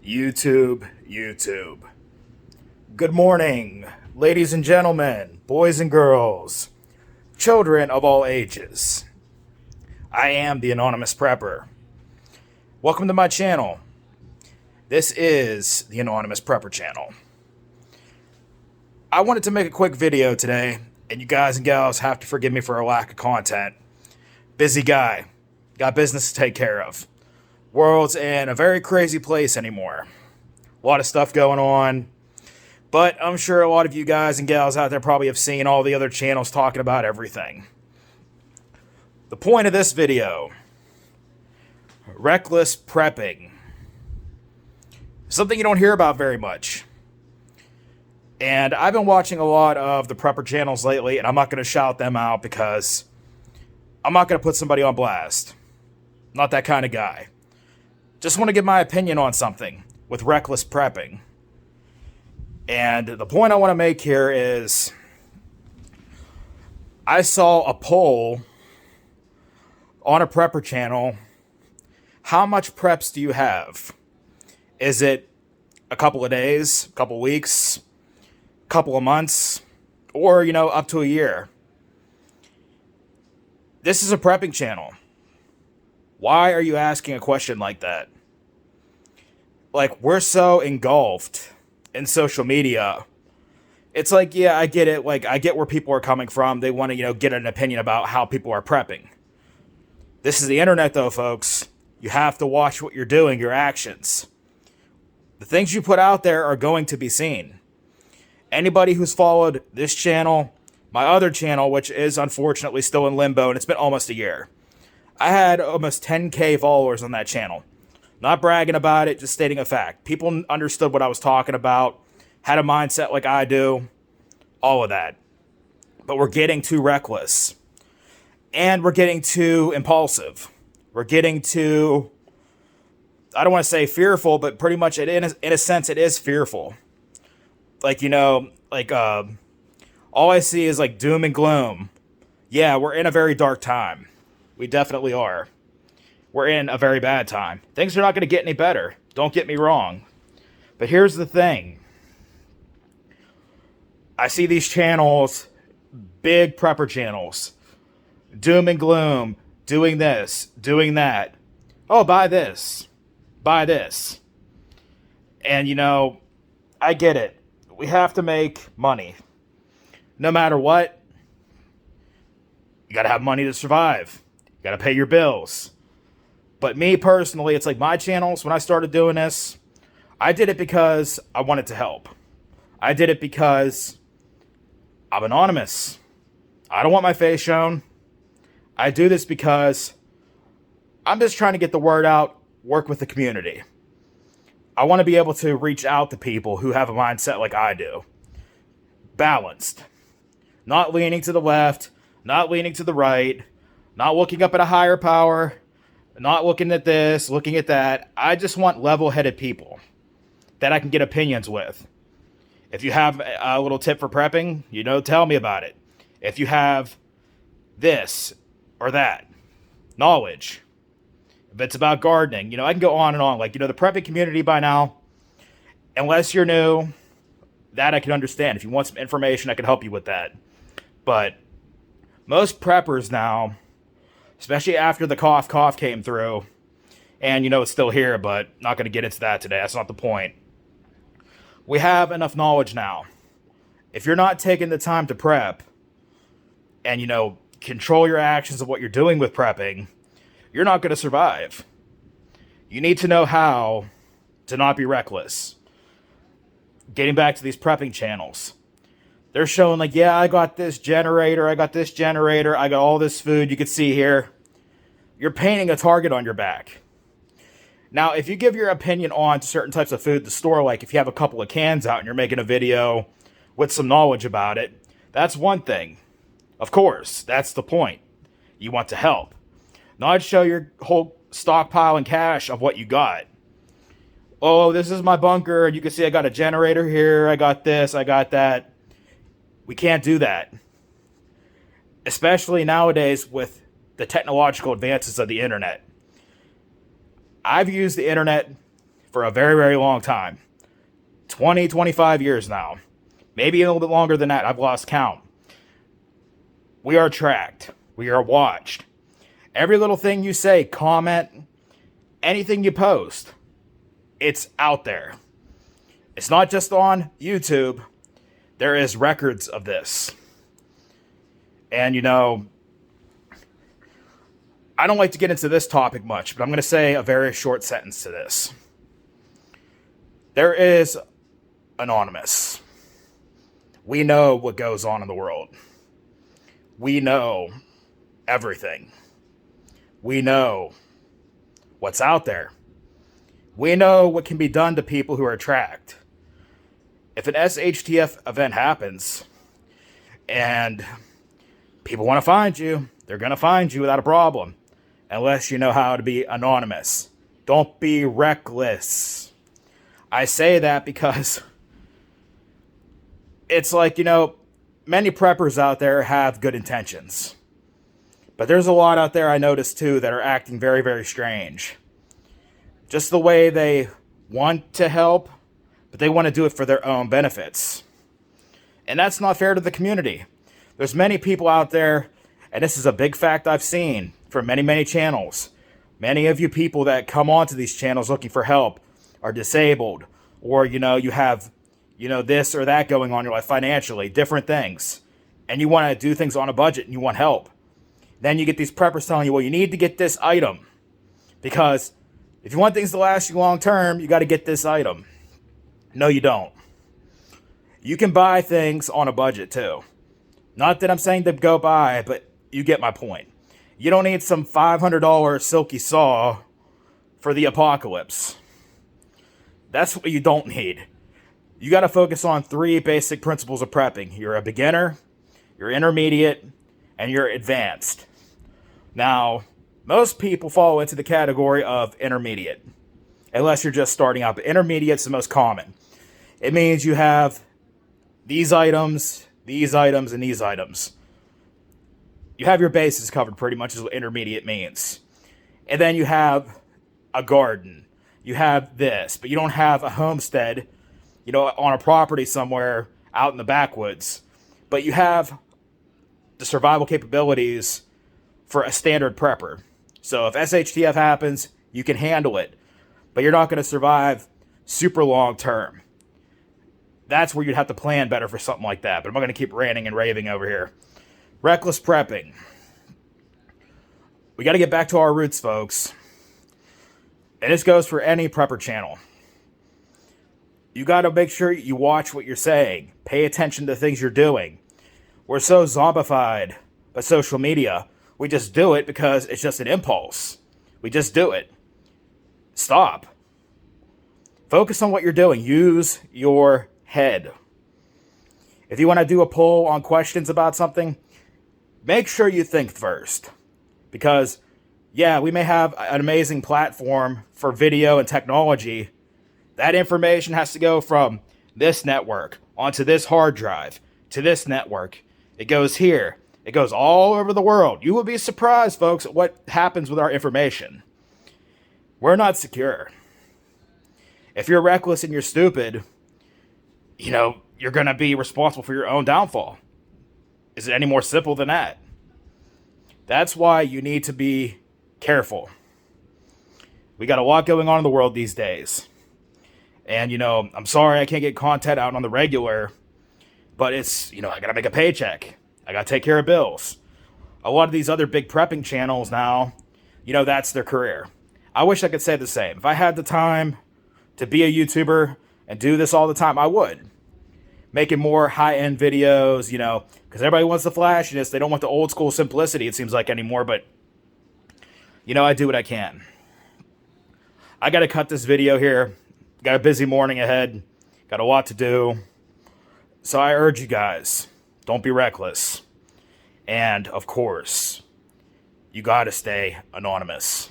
YouTube. Good morning, ladies and gentlemen, boys and girls, children of all ages. I am the Anonymous Prepper. Welcome to my channel. This is the Anonymous Prepper channel. I wanted to make a quick video today, and you guys and gals have to forgive me for a lack of content. Busy guy. Got business to take care of. World's in a very crazy place anymore. A lot of stuff going on. But I'm sure a lot of you guys and gals out there probably have seen all the other channels talking about everything. The point of this video, reckless prepping. Something you don't hear about very much. And I've been watching a lot of the prepper channels lately, and I'm not going to shout them out because I'm not going to put somebody on blast. Not that kind of guy. Just want to give my opinion on something with reckless prepping. And the point I want to make here is I saw a poll on a prepper channel. How much preps do you have? Is it a couple of days, a couple of weeks, a couple of months, or, up to a year? This is a prepping channel. Why are you asking a question like that? Like, we're so engulfed in social media. It's like, yeah, I get it. Like, I get where people are coming from. They want to, get an opinion about how people are prepping. This is the internet, though, folks. You have to watch what you're doing, your actions. The things you put out there are going to be seen. Anybody who's followed this channel, my other channel, which is unfortunately still in limbo, and it's been almost a year. I had almost 10K followers on that channel. Not bragging about it, just stating a fact. People understood what I was talking about, had a mindset like I do, all of that. But we're getting too reckless. And we're getting too impulsive. We're getting too, I don't want to say fearful, but pretty much in a sense it is fearful. Like, all I see is like doom and gloom. Yeah, we're in a very dark time. We definitely are. We're in a very bad time. Things are not going to get any better. Don't get me wrong. But here's the thing. I see these channels, big prepper channels, doom and gloom, doing this, doing that. Oh, buy this. Buy this. And, I get it. We have to make money. No matter what, you got to have money to survive. You got to pay your bills. But me personally, it's like my channels, when I started doing this, I did it because I wanted to help. I did it because I'm anonymous. I don't want my face shown. I do this because I'm just trying to get the word out, work with the community. I want to be able to reach out to people who have a mindset like I do. Balanced. Not leaning to the left, not leaning to the right, not looking up at a higher power, not looking at this, looking at that. I just want level-headed people that I can get opinions with. If you have a little tip for prepping, tell me about it. If you have this or that knowledge, if it's about gardening, I can go on and on. Like, the prepping community by now, unless you're new, that I can understand. If you want some information, I can help you with that. But most preppers now, especially after the cough came through, and it's still here, but not going to get into that today. That's not the point. We have enough knowledge now. If you're not taking the time to prep and, control your actions of what you're doing with prepping, you're not going to survive. You need to know how to not be reckless. Getting back to these prepping channels. They're showing like, yeah, I got this generator, I got all this food you can see here. You're painting a target on your back. Now, if you give your opinion on certain types of food at the store, like if you have a couple of cans out and you're making a video with some knowledge about it, that's one thing. Of course, that's the point. You want to help. Not show your whole stockpile and cache of what you got. Oh, this is my bunker, and you can see I got a generator here, I got this, I got that. We can't do that. Especially nowadays with the technological advances of the internet. I've used the internet for a very, very long time. 20, 25 years now. Maybe a little bit longer than that. I've lost count. We are tracked. We are watched. Every little thing you say, comment, anything you post, it's out there. It's not just on YouTube. There is records of this. And, you know, I don't like to get into this topic much, but I'm going to say a very short sentence to this. There is Anonymous. We know what goes on in the world. We know everything. We know what's out there. We know what can be done to people who are tracked. If an SHTF event happens and people want to find you, they're going to find you without a problem. Unless you know how to be anonymous. Don't be reckless. I say that because it's like, you know, many preppers out there have good intentions. But there's a lot out there I noticed too that are acting very, very strange. Just the way they want to help, but they want to do it for their own benefits. And that's not fair to the community. There's many people out there, and this is a big fact I've seen from many, many channels. Many of you people that come onto these channels looking for help are disabled, or, you know, you have, you know, this or that going on in your life financially, different things. And you want to do things on a budget and you want help. Then you get these preppers telling you, well, you need to get this item. Because if you want things to last you long term, you got to get this item. No, you don't. You can buy things on a budget too. Not that I'm saying to go buy, but you get my point. You don't need some $500 silky saw for the apocalypse. That's what you don't need. You got to focus on 3 basic principles of prepping. You're a beginner, you're intermediate, and you're advanced. Now, most people fall into the category of intermediate, unless you're just starting out. But intermediate's the most common. It means you have these items, and these items. You have your bases covered pretty much is what intermediate means. And then you have a garden. You have this, but you don't have a homestead, you know, on a property somewhere out in the backwoods. But you have the survival capabilities for a standard prepper. So if SHTF happens, you can handle it. But you're not going to survive super long term. That's where you'd have to plan better for something like that. But I'm not going to keep ranting and raving over here. Reckless prepping. We got to get back to our roots, folks. And this goes for any prepper channel. You got to make sure you watch what you're saying. Pay attention to things you're doing. We're so zombified by social media. We just do it because it's just an impulse. We just do it. Stop. Focus on what you're doing. Use your head. If you want to do a poll on questions about something, make sure you think first. Because, yeah, we may have an amazing platform for video and technology. That information has to go from this network onto this hard drive to this network. It goes here. It goes all over the world. You will be surprised, folks, at what happens with our information. We're not secure. If you're reckless and you're stupid, you know, you're going to be responsible for your own downfall. Is it any more simple than that? That's why you need to be careful. We got a lot going on in the world these days. And, you know, I'm sorry I can't get content out on the regular, but it's, you know, I got to make a paycheck. I got to take care of bills. A lot of these other big prepping channels now, you know, that's their career. I wish I could say the same. If I had the time to be a YouTuber and do this all the time, I would. Making more high-end videos, you know, because everybody wants the flashiness. They don't want the old school simplicity, it seems like, anymore. But, you know, I do what I can. I got to cut this video here. Got a busy morning ahead. Got a lot to do. So I urge you guys, don't be reckless. And, of course, you got to stay anonymous.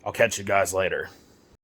I'll catch you guys later.